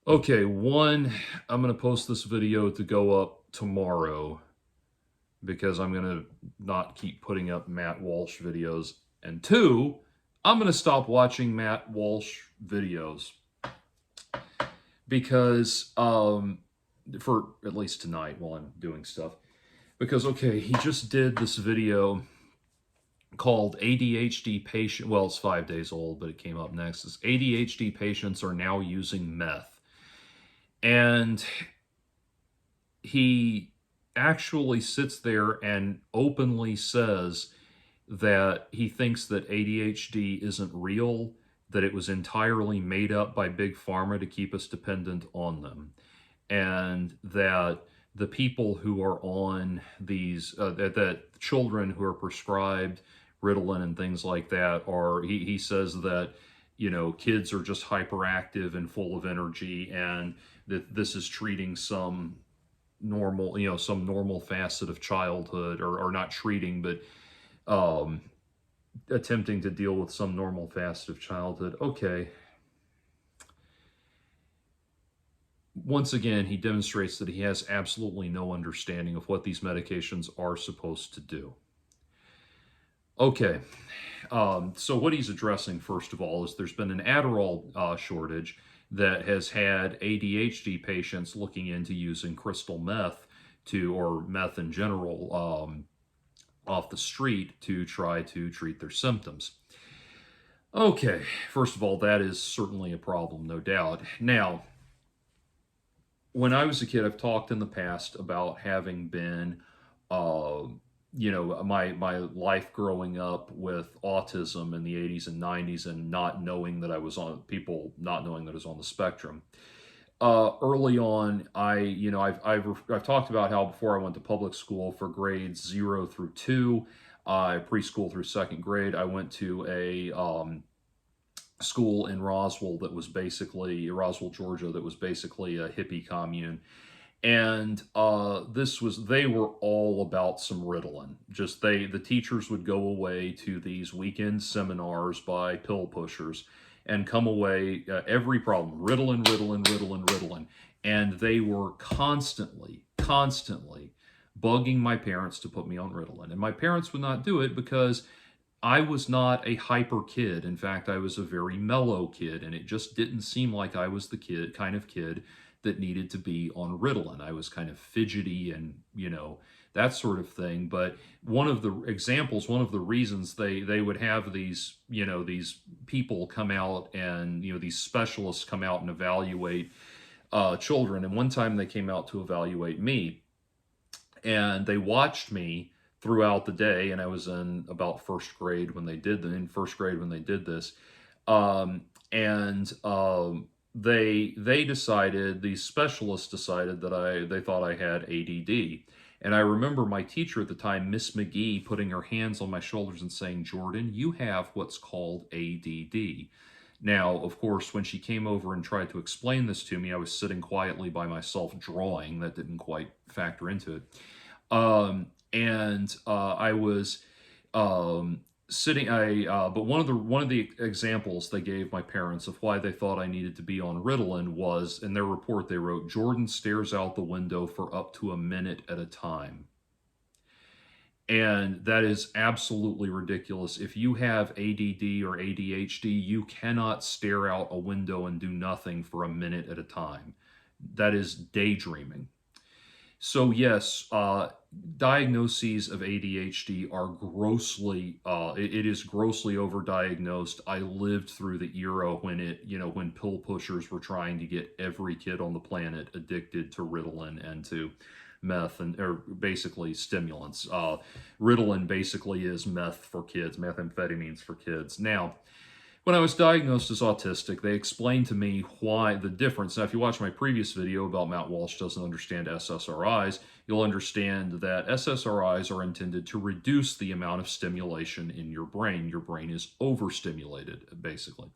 Okay, one, I'm going to post this video to go up tomorrow because I'm going to not keep putting up Matt Walsh videos. And two, I'm going to stop watching Matt Walsh videos because, for at least tonight while I'm doing stuff. Because, okay, he just did this video called ADHD patient. Well, it's 5 days old, but it came up next. It's ADHD patients are now using meth. And he actually sits there and openly says that he thinks that ADHD isn't real, that it was entirely made up by Big Pharma to keep us dependent on them, and that the people who are on these, that children who are prescribed Ritalin and things like that are, he says that, kids are just hyperactive and full of energy, and that this is treating some normal facet of childhood, or not treating, but um, attempting to deal with some normal facet of childhood. Okay. Once again, he demonstrates that he has absolutely no understanding of what these medications are supposed to do. Okay. So what he's addressing, first of all, is there's been an Adderall shortage that has had ADHD patients looking into using crystal meth or meth in general, off the street to try to treat their symptoms. Okay, first of all, that is certainly a problem, no doubt. Now, when I was a kid, I've talked in the past about having been, my life growing up with autism in the 80s and 90s, and not knowing that I was on the spectrum. Early on, I've talked about how before I went to public school for grades 0 through 2, preschool through second grade, I went to a school in Roswell, Georgia, that was basically a hippie commune. And they were all about some Ritalin. The teachers would go away to these weekend seminars by pill pushers and come away, every problem, Ritalin, Ritalin, Ritalin, Ritalin. And they were constantly bugging my parents to put me on Ritalin. And my parents would not do it because I was not a hyper kid. In fact, I was a very mellow kid, and it just didn't seem like I was the kind of kid that needed to be on Ritalin. I was kind of fidgety and, that sort of thing. But one of the reasons they would have these, these people come out and, these specialists come out and evaluate children. And one time they came out to evaluate me, and they watched me throughout the day, and I was in about first grade when they did this. These specialists decided that they thought I had ADD. And I remember my teacher at the time, Miss McGee, putting her hands on my shoulders and saying, "Jordan, you have what's called ADD." Now, of course, when she came over and tried to explain this to me, I was sitting quietly by myself drawing. That didn't quite factor into it. I was sitting. But one of the examples they gave my parents of why they thought I needed to be on Ritalin was, in their report, they wrote, "Jordan stares out the window for up to a minute at a time." And that is absolutely ridiculous. If you have ADD or ADHD, you cannot stare out a window and do nothing for a minute at a time. That is daydreaming. So yes, diagnoses of ADHD are it is grossly overdiagnosed. I lived through the era when pill pushers were trying to get every kid on the planet addicted to Ritalin and to meth, or basically stimulants. Ritalin basically is meth for kids, methamphetamines for kids. Now, when I was diagnosed as autistic, they explained to me why the difference. Now, if you watch my previous video about Matt Walsh doesn't understand SSRIs, you'll understand that SSRIs are intended to reduce the amount of stimulation in your brain. Your brain is overstimulated, basically.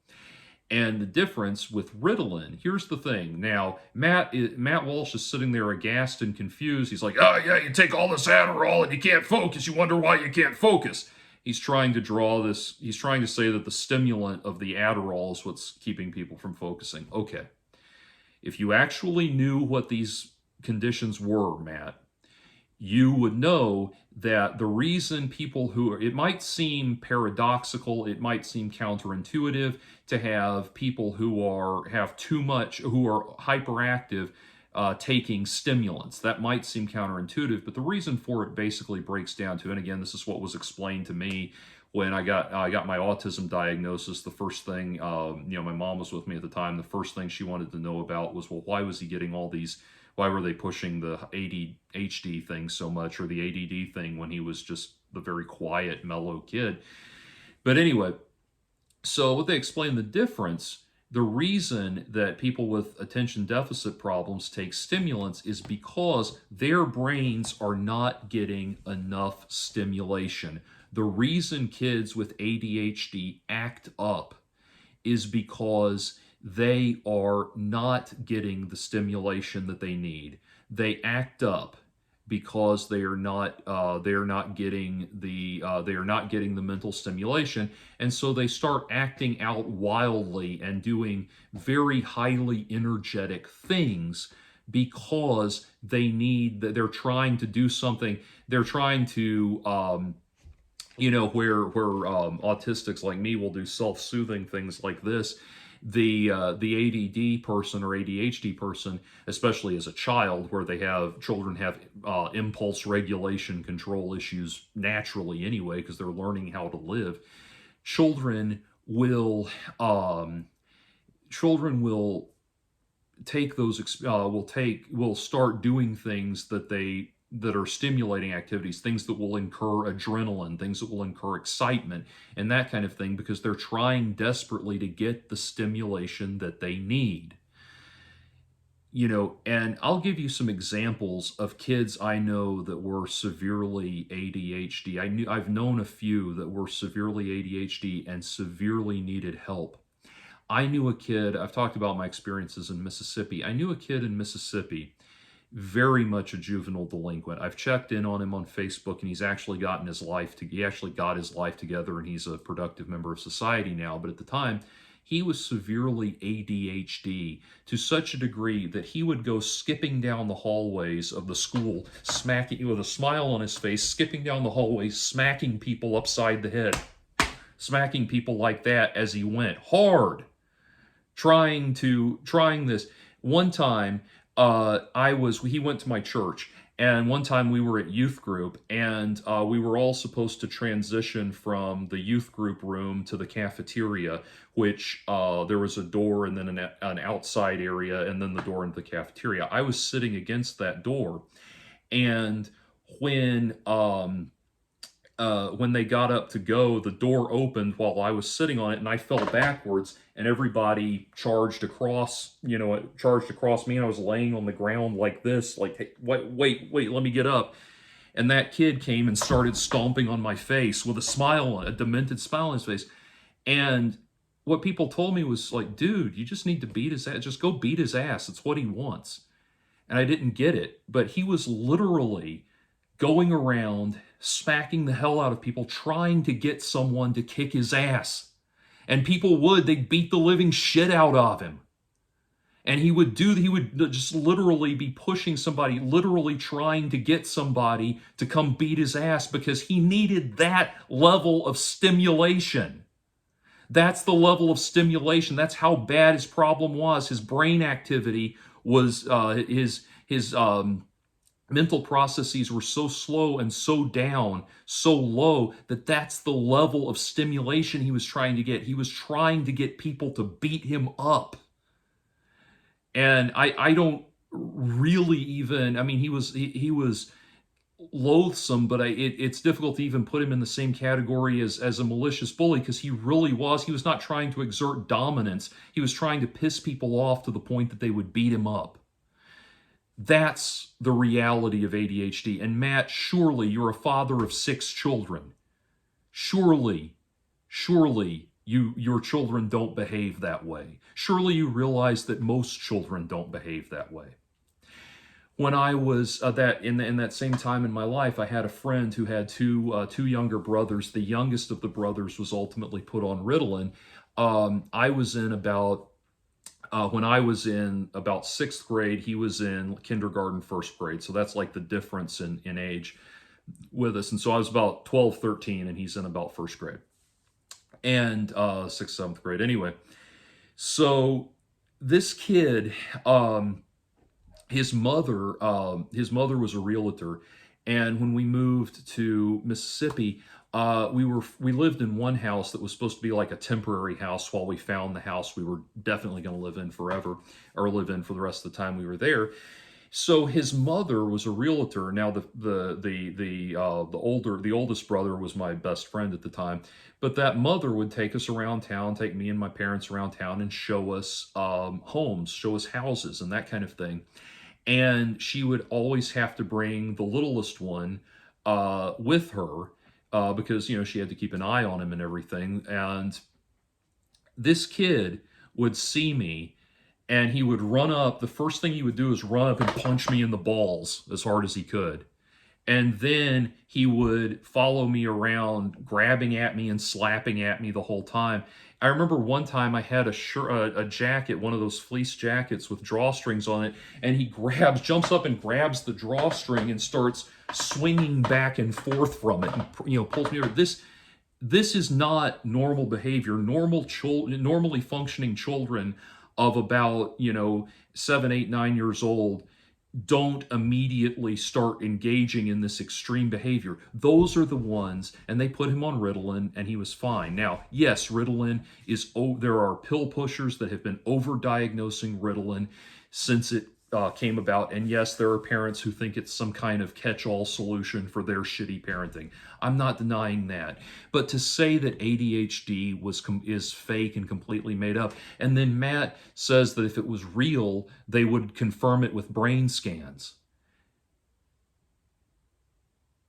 And the difference with Ritalin, here's the thing. Now, Matt Walsh is sitting there aghast and confused. He's like, "Oh, yeah, you take all this Adderall and you can't focus. You wonder why you can't focus." He's trying to say that the stimulant of the Adderall is what's keeping people from focusing. Okay. If you actually knew what these conditions were, Matt, you would know that the reason people who it might seem paradoxical, it might seem counterintuitive to have people who have too much, who are hyperactive, taking stimulants. That might seem counterintuitive, but the reason for it basically breaks down to, and again, this is what was explained to me when I got my autism diagnosis. The first thing, my mom was with me at the time. The first thing she wanted to know about was, well, why was he getting all these? Why were they pushing the ADHD thing so much, or the ADD thing, when he was just the very quiet, mellow kid? But anyway, so what they explain the difference, the reason that people with attention deficit problems take stimulants is because their brains are not getting enough stimulation. The reason kids with ADHD act up is because they are not getting the stimulation that they need. They act up because they are not getting the mental stimulation, and so they start acting out wildly and doing very highly energetic things because they're trying to do something. They're trying to where autistics like me will do self-soothing things like this. The ADD person or ADHD person, especially as a child, where children have impulse regulation control issues naturally anyway, because they're learning how to live. Children will take those will start doing things that are stimulating activities, things that will incur adrenaline, things that will incur excitement, and that kind of thing, because they're trying desperately to get the stimulation that they need. And I'll give you some examples of kids I know that were severely ADHD. I've known a few that were severely ADHD and severely needed help. I knew a kid, I've talked about my experiences in Mississippi. I knew a kid in Mississippi, very much a juvenile delinquent. I've checked in on him on Facebook, and he actually got his life together, and he's a productive member of society now. But at the time, he was severely ADHD to such a degree that he would go skipping down the hallways of the school, smacking with a smile on his face, skipping down the hallways, smacking people upside the head, smacking people like that as he went hard, trying this. One time, he went to my church, and one time we were at youth group, and we were all supposed to transition from the youth group room to the cafeteria, which there was a door and then an outside area, and then the door into the cafeteria. I was sitting against that door, and when they got up to go, the door opened while I was sitting on it, and I fell backwards, and everybody charged across me, and I was laying on the ground like this, like, hey, wait, let me get up. And that kid came and started stomping on my face with a demented smile on his face. And what people told me was like, dude, you just need to beat his ass. Just go beat his ass. It's what he wants. And I didn't get it, but he was literally going around smacking the hell out of people, trying to get someone to kick his ass. And they'd beat the living shit out of him. And he would just literally be pushing somebody, literally trying to get somebody to come beat his ass, because he needed that level of stimulation. That's the level of stimulation. That's how bad his problem was. His brain activity was, his mental processes were so slow and so down, so low, that's the level of stimulation he was trying to get. He was trying to get people to beat him up. And I don't really even, I mean, he was loathsome, but it's difficult to even put him in the same category as a malicious bully, because he was not trying to exert dominance. He was trying to piss people off to the point that they would beat him up. That's the reality of ADHD. And Matt, surely you're a father of 6 children. Surely your children don't behave that way. Surely you realize that most children don't behave that way. When I was in that same time in my life, I had a friend who had two younger brothers. The youngest of the brothers was ultimately put on Ritalin. I was in about when I was in about 6th grade, he was in kindergarten, 1st grade. So that's like the difference in age with us. And so I was about 12, 13, and he's in about 1st grade and 6th, 7th grade. Anyway, so this kid, his mother was a realtor, and when we moved to Mississippi, we lived in one house that was supposed to be like a temporary house while we found the house we were definitely going to live in forever, or live in for the rest of the time we were there. So his mother was a realtor. Now the oldest brother was my best friend at the time, but that mother would take us around town, take me and my parents around town, and show us homes, show us houses, and that kind of thing. And she would always have to bring the littlest one with her because she had to keep an eye on him and everything. And this kid would see me, and he would run up. The first thing he would do is run up and punch me in the balls as hard as he could. And then he would follow me around, grabbing at me and slapping at me the whole time. I remember one time I had a jacket, one of those fleece jackets with drawstrings on it, and he jumps up and grabs the drawstring and starts swinging back and forth from it, and pulls me over. This is not normal behavior. Normally functioning children of about 7, 8, 9 years old don't immediately start engaging in this extreme behavior. Those are the ones, and they put him on Ritalin, and he was fine. Now, yes, Ritalin there are pill pushers that have been overdiagnosing Ritalin since it came about, and yes, there are parents who think it's some kind of catch-all solution for their shitty parenting. I'm not denying that, but to say that ADHD is fake and completely made up, and then Matt says that if it was real, they would confirm it with brain scans.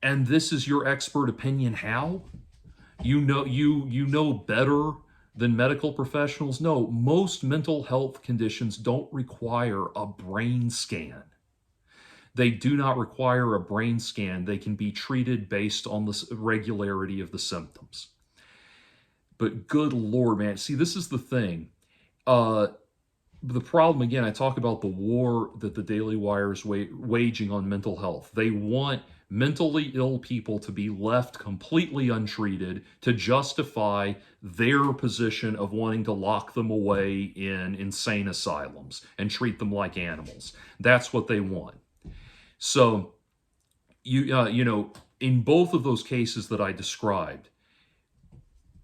And this is your expert opinion? How? You know better than medical professionals? No, most mental health conditions don't require a brain scan. They do not require a brain scan. They can be treated based on the regularity of the symptoms. But good Lord, man. See, this is the thing. The problem, again, I talk about the war that the Daily Wire is waging on mental health. They want mentally ill people to be left completely untreated to justify their position of wanting to lock them away in insane asylums and treat them like animals. That's what they want. So, in both of those cases that I described,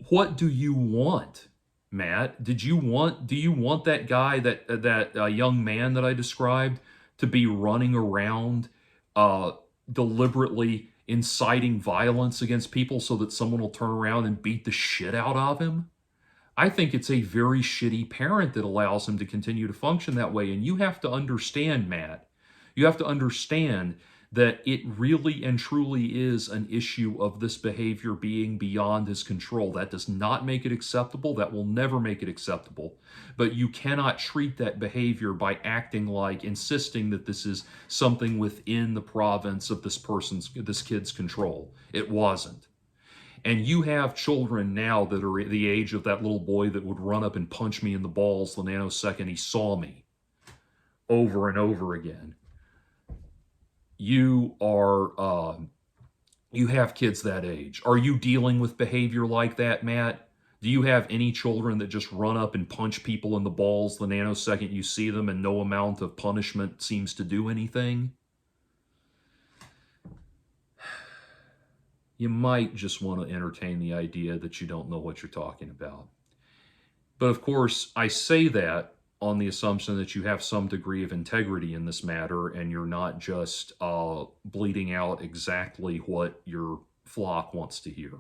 what do you want, Matt? Do you want that guy, that young man that I described, to be running around deliberately inciting violence against people so that someone will turn around and beat the shit out of him? I think it's a very shitty parent that allows him to continue to function that way. And you have to understand, Matt, you have to understand that it really and truly is an issue of this behavior being beyond his control. That does not make it acceptable. That will never make it acceptable. But you cannot treat that behavior by insisting that this is something within the province of this kid's control. It wasn't. And you have children now that are the age of that little boy that would run up and punch me in the balls the nanosecond he saw me, over and over again. You have kids that age. Are you dealing with behavior like that, Matt? Do you have any children that just run up and punch people in the balls the nanosecond you see them and no amount of punishment seems to do anything? You might just want to entertain the idea that you don't know what you're talking about. But of course, I say that on the assumption that you have some degree of integrity in this matter and you're not just bleeding out exactly what your flock wants to hear.